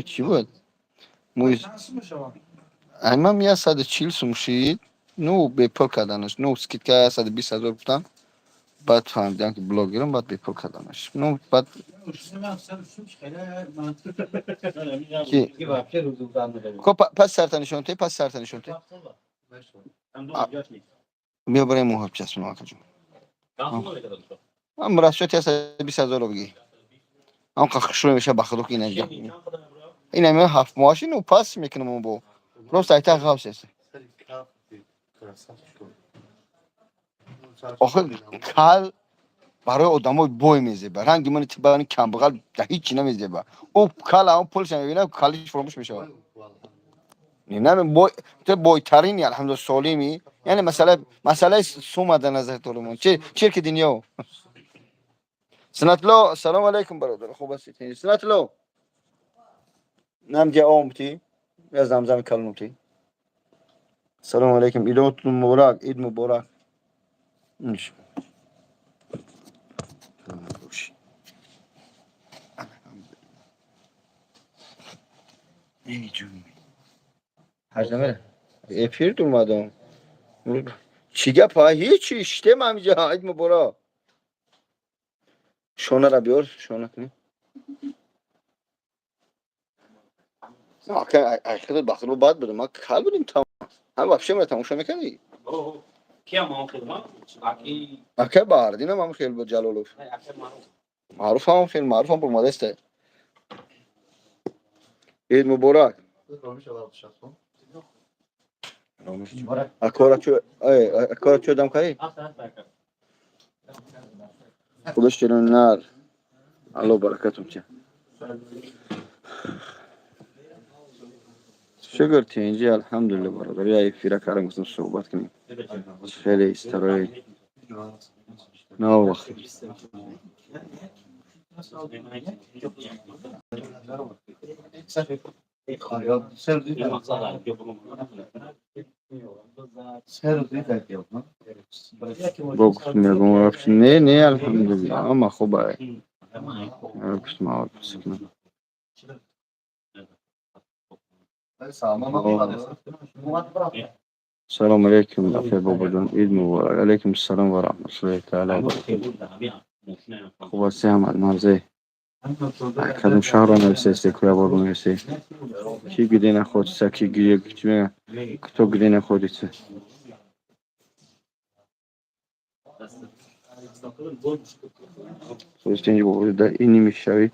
چی بود؟ موی همم یه 140 سوم شید. نو به پول کردنش. نو سکیت که 120,000 گفتم. بعد فهمیدم که بلاگرم بعد به پول کردنش. نو بعد کی خب پس سرتنشون تی پس سرتنشون تی بیا برای موهاب چسبون آقا جون. من براشت 120,000 رو بگی. اون قخشو میشه بخدا که اینجا. این همه 7 ماشین و پاس میکنم اون با. رو سایت خاص است. آخه کال برای آدمای بوی میزه. رنگ من تبان کم بغل ده هیچ نمیزه با. او کال اون پولش میبینه کالیش فراموش میشه. نه بوی تو بوی ترینی الحمدلله سالمی. یعنی مسئله سوم در نظر تو من. چه که دنیا. سنت لو سلام علیکم برادر خوب هستید. سنت لو نام جا آمتی. یا زمزم کلمتی. سلام علیکم ایدتون مبارک عید مبارک. نش. ای جون. هر زمان افیر تو مادام. چیگه پای هیچی اشته من اینجا عید مبارک. شونه را بیار شونه کنی. آخه اخیر بخیر رو بعد بدم ما کال بودیم تام. هم واقعا من تماشا میکنی. کیا ما خیلی باقی. اخیر باردی نه ما خیلی با جلالوف. معروف هم خیلی معروف هم پرمادسته. عید مبارک. اکارا چه دم کاری؟ خودش چرا نار. الله برکتون چه. شکر اینجا الحمدلله برادر. یا ایفیرا کارم گفتم صحبت کنیم. خیلی استرایی. نه وقت. گفت میگم نه الحمدلله اما خوبه. گفت ما بسکنم. السلام علیکم اخی بابا جان عید مبارک. علیکم السلام و رحمت الله تعالی و برکاته. خوب هستی احمد مرزی. کدوم شهر رو نوشته کویا بارو نوشته. کی گیده نخود سکی گیری چی میگه تو گیده نخودی چه. سوستین جو بود در اینی میشوی.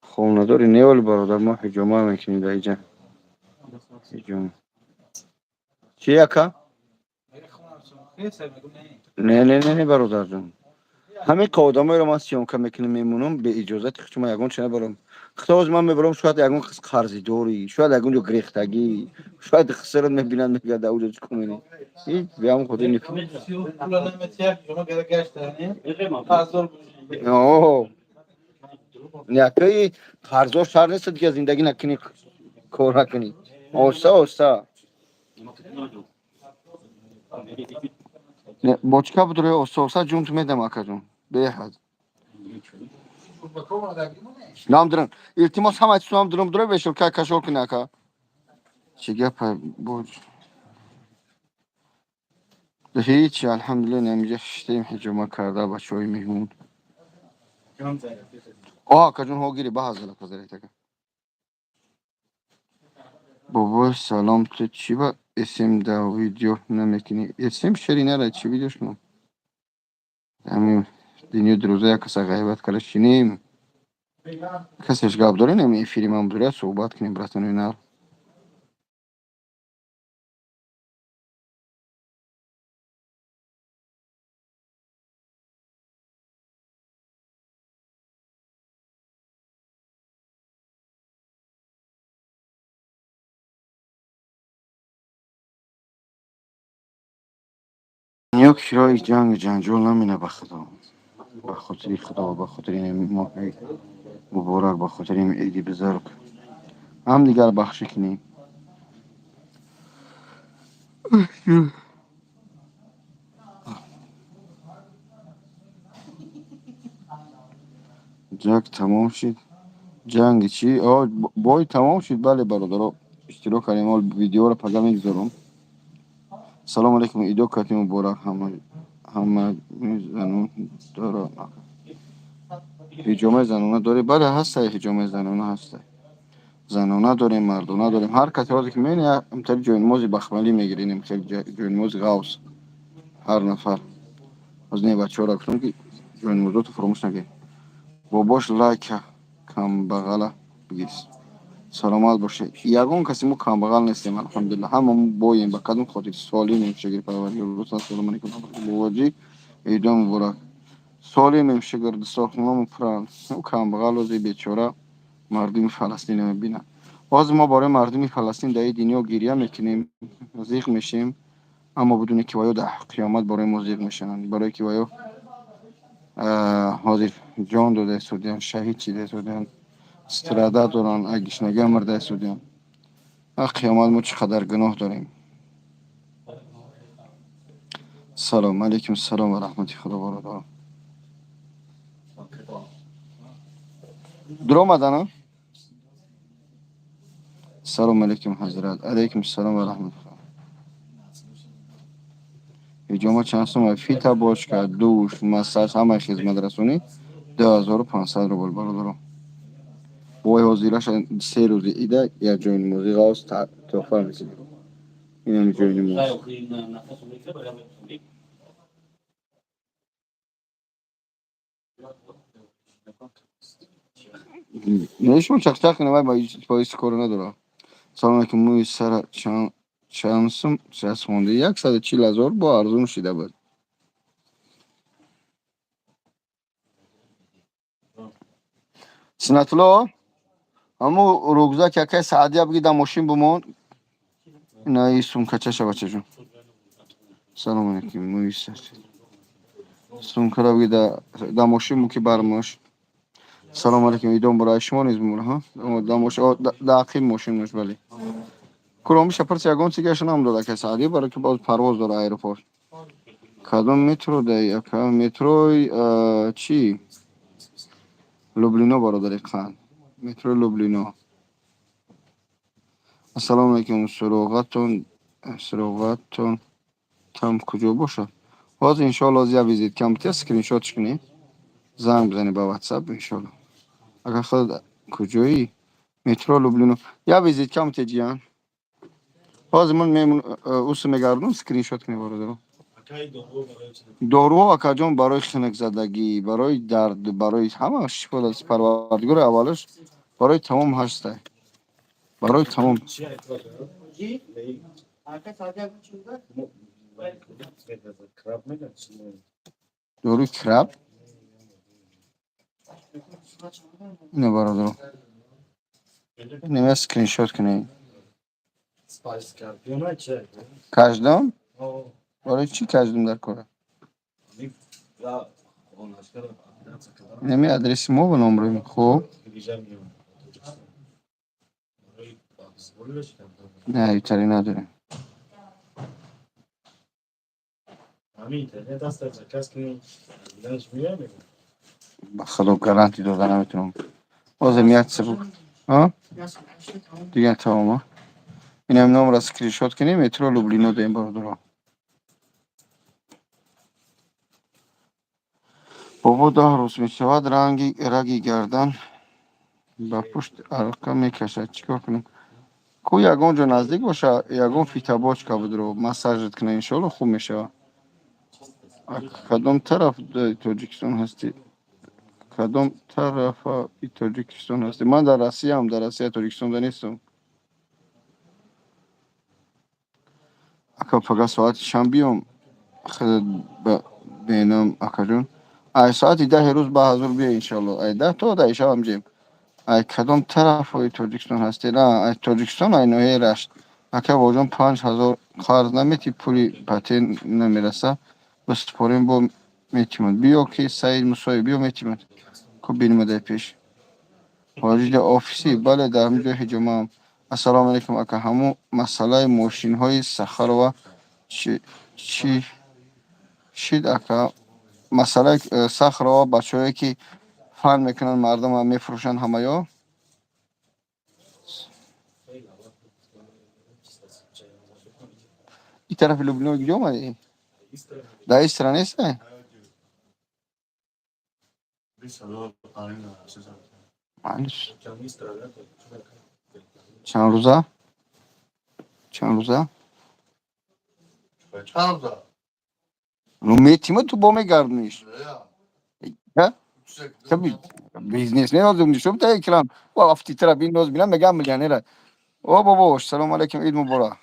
خون نداری نیول برادر ما حجامه میکنیم در اینجا. حجام. چی اکا؟ نه برادر جان. همه کادامای رو ما سیانکه میکنیم میمونم به اجازت شما یگان چنه برم. خطاز من میبرم شاید یگان قرضی داری شاید یگان جو گریختگی شاید خسرت میبینن میگه در اونجا چه کنی. این بیام خودی نفهم. اوه. نیاکی خرجو شهر نیست دیگه زندگی نکنی کار نکنی. اوستا. نه باچکا بدره اوستا جون تو میدم اکا جون. به حد. نام درن. التماس هم از سوام درم دره بشور که کشور کنه اکا. چیگه پا بوج. هیچ الحمدلله نمیشه شتیم حجومه کرده بچه‌های میهون. کجون هوگیری بازه لکوزاری تکه. بابا سلام تو چی با اسم دا ویدیو نمیکنی اسم شری نره چی ویدیوش کنم. همین دنیو دروزه یک کس غیبت کلا شینیم. کسیش قاب داره نمی فیلم هم دوره صحبت کنیم براتون اینا. یک شرای جنگ جنجال نمینه بخدا. بخاطر خدا بخاطر این ماه مبارک بخاطر این عیدی بزرگ. هم دیگر بخش کنیم. جنگ تمام شد. جنگ چی؟ بای تمام شد. بله برادر، اشتراک کردیم. اول ویدیو رو پیدا میگذارم. سلام علیکم. ایدو کتی مبارک. همه زنون داره. هجوم زنونه داره. بله هسته، هجوم زنونه هسته. زنونه داریم، مردونه داریم. هر کسی وقتی که می‌بینی همطوری جوین موزی بخملی میگیریم. خیلی جوین موزی غوث هر نفر از نه بچه ها را گفتم که جوین موضوع تو فراموش نگیر. باباش لایک کم بغله بگیر. سلامت باشه. یگان کسی ما کم بغل نیستیم الحمدلله. همه بایم به کدوم خاطر سالی نمیشه گیر پروری روز سلام علیکم بواجی ایدام مبارک. سالی نمیشه گرد ساختمون پران او کم بغل و بیچاره مردم فلسطین میبینن. باز ما برای مردم فلسطین در دنیا گریه میکنیم، زیغ میشیم، اما بدون که وایو در قیامت برای ما زیغ میشنن. برای که وایو حاضر جان داده سودیان، شهید چیده سودیان، استراده دارن، اگشنگی مرده سودیان. قیامت ما چقدر گناه داریم. سلام علیکم. سلام و رحمت خدا برادر. در آمدن. سلام علیکم حضرت. علیکم السلام و رحمت خدا. هجوم چند سوم فیتا باش که دوش مساج همه خدمت رسونی 2500 روبل برادر. وای حاضرش 3 روز ایده یک جوین موزیک هاوس تحفه میکنیم. این هم جوین موزیک. نشون چخ چخ نمای با ایست کرونا داره. سلام علیکم. موی سر چانسم خونده 140,000 با ارزون شده بود. سنت الله همو رگزا که سعدیه بگی در ماشین بمون. نه این سونکه چه بچه جون. سلام علیکم. موی سر سونکه را بگی در ماشین مو که برماش. سلام علیکم. ایدون برای شما نیز بمونه ها. در ماشین در عقیم ماشین مش بله. کرامی شپرس یگان سیگهشون هم داده که سعدیه برای که باز پرواز داره ایروپورت. کدام مترو ده یکا متروی چی؟ لوبلینا برادر خان. مترو لوبلینا. السلام علیکم. سروقتون تم کجا باشه؟ باز انشالله از یا ویزیت کم تی اسکرین شاتش کنی زنگ بزنی با واتساپ انشالله. اگر خود کجایی مترو لوبلینا یا ویزیت کم تی جیان باز من میمون اوس میگردم اسکرین شات کنی برادر. دارو اکاجون برای خنک زدگی، برای درد، برای همه شفا از پروردگار اولش برای تمام هسته. برای تمام داروی کرب اینو برادر نمی اسکرین شات کنی. کجدم برای چی کجدم در کاره نمی ادرس ما و نمره خوب نه ایتری نداریم. با خدا گارانتی دادن نمیتونم. بازم یک سبک ها دیگه تمام. این هم نمره اسکرین شات کنیم. مترو لوبلینا دیم برادر. بابا 10 روز می شود رگی گردن با پشت ارقه میکشد. چیکار کنیم؟ کو یگان جا نزدیک باشه یگان فیتا باش که بود رو مساجت کنه انشالله خوب میشه. کدام طرف تاجیکستان هستی؟ کدام طرف تاجیکستان هستی؟ من در روسیه هم. در روسیه تاجیکستان نیستم. اکا فقط ساعت شام بیام خود بینم اکا جون ای ساعت 10 روز با حضور بیا انشالله. ای 10 تا 10 شب هم جیم. ای کدام طرف تاجیکستان هستی؟ نه ای تاجیکستان ای نوعی رشت اکا واجون 5000 قرض نمیتی پولی پتین نمیرسه بسپاریم با میتیمون بیو که سعید موسوی بیو میتیمون که بینیم ده پیش واجد آفیسی. بله در همجا هجوم هم. السلام علیکم اکا همو مسئله ماشین های سخر و چی شید اکا مسئله سخر و بچه هایی که فن میکنن مردم هم میفروشن همه یا این طرف لبنان کجا اومدی؟ در این سر نیست؟ معلش چند روزه؟ چند روزه؟ رو میتیمه تو با میگردونیش ها؟ tabii business ne olduğunu düşünüyorum da ekran. Bu hafta tara bilmiyoruz bilen megam milyon lira. O baba selamun aleyküm İd mübarek.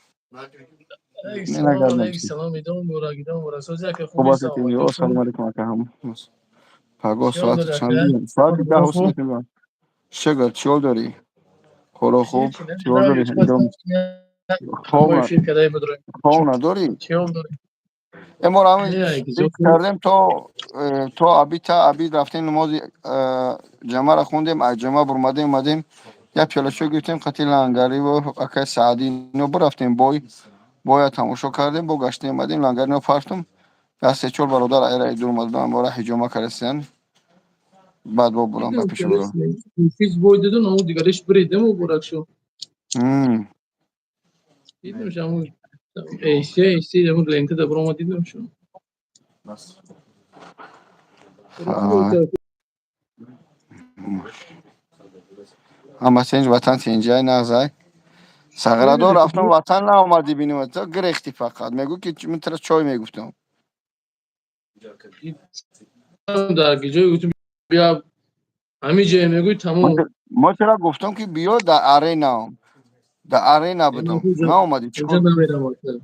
Ne ne سلام gelmem علیک ki. سلام ایدام بورا گیدام بورا سوزی که خوبی Baba سلام dedi o علیکم selamun aleyküm akaham. Pago چیال saat داره که çandı. Saat برو 10 برو olsun خوب metin. Şeker çiol dori. Kolo خوب هیچی çiol نمیدونم dori. هیچ وقت İdom. همه Kovna. فیل کدای بدرم Kovna dori. چیال داره امروز نه که جو فکر کردم تو ابی رفتیم نماز جمعه را خوندیم از جمعه برمادیم اومدیم یا پیالشو گرفتیم قتیل لنگری و اکای سعدی نو برفتیم بویا تماشا کردیم با گشتیم اومدیم لنگری نو پرفتم یا سه چول برادر ایره دور اومد بارا حجامه کردن بعد با برام دیدم بپیش که برام فیز بوی دیدن اون دیگرش بریدم و برک شو دیدم شما ایسی همون لینک ده برام دیدم شو برو خوب که اما سنج وطن سنجای نغزای خیلی سغرادو دیگه رفتم وطن نامدی بینیم تو گرختی فقط میگو که من ترا چای میگفتم در گیجای گفتم بیا همین جای میگوی تمام ما چرا گفتم که بیا در ارینا در ارینا من بدم نه اومدی اونجا چیکار نمیرم اصلا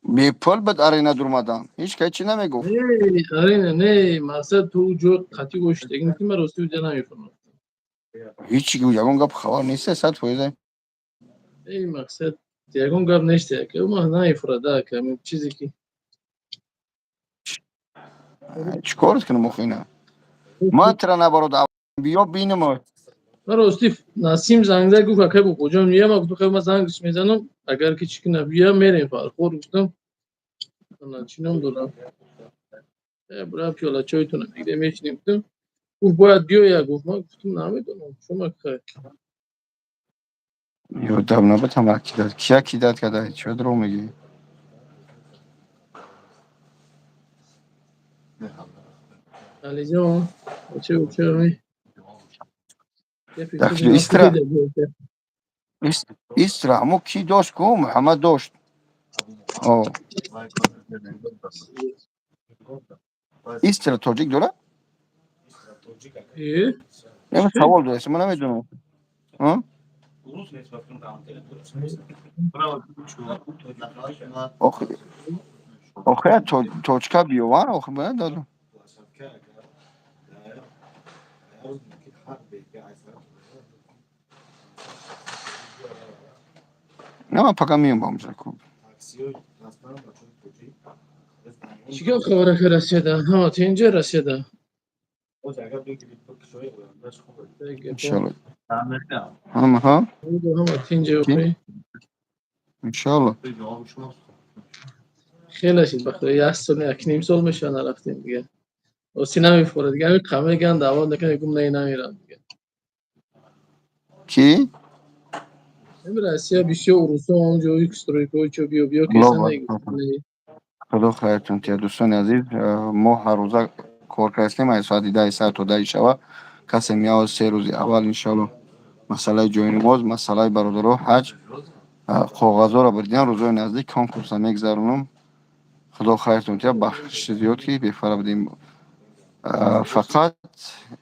بی پول بد ارینا دور اومدم هیچ که چی نمیگفت نه آره نه مقصد تو جو قطعی گوشت اگه میتونی من راستی اونجا نمیفهمم هیچی که یگان گپ خبر نیست صد فایده ای مقصد یگون گپ نشته که ما نمیفرده که همین چیزی که چیکار کنم مخینا ما ترا نبارو بیا بینم من راستی نسیم زنگ زد گفت که با کجا میام گفتم خب من زنگش میزنم اگر که چیکی نبیا میریم فر خور گفتم نه چینم دارم برای پیالا چایتون دیگه میشینیم گفتم گفت باید بیا یا گفت من گفتم نمیدونم شما که یو دم نبت هم کی داد کیا کی داد کدا چه درو میگی علی جان چه می یه پیسه داخل دینا خوبی استرا ده استرا مو کی داشت کو محمد داشت او استرا توجیک دولا نمی چی سوال داشت من نمیدونم ها آخه آخه توچکا بیوان آخه من دادم نه من پکا میام با همزه کو چیکار خبره که رسیده ها تا اینجا رسیده انشالله هم ها هم تا اینجا کی اوکی انشالله خیلی شد بخیر یه سال یک نیم سال میشه نرفتیم دیگه اسی نمیفوره دیگه همین قمه گند دعوت نکنه گم نه نمیرم دیگه کی نمیره اسیا بیشی اروسا اونجا ایکسترویکو چو بیا که الله اصلا اکبر خدا خیرتون تیا دوستان عزیز ما هر روزه کار کردیم از ساعت 10 ساعت تا 10 شب کسی میاد سه روز اول انشالله مسئله جای نماز مسئله برادرها حج کاغذها را بردین روزهای نزدیک کنکورس میگذرونم خدا خیرتون تیا بخش زیاد که بفره بدیم فقط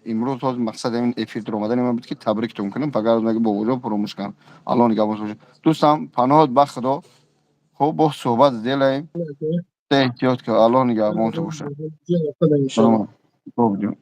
امروز باز مقصد این افیر در اومدن من بود که تبریکتون کنم فقط مگه با وجود پروموش کنم الان نگاه باشه دوستان پناهت به خدا خوب با صحبت دلیم ده احتیاط که الان نگاه باشه ان شاء الله سلام خوب جون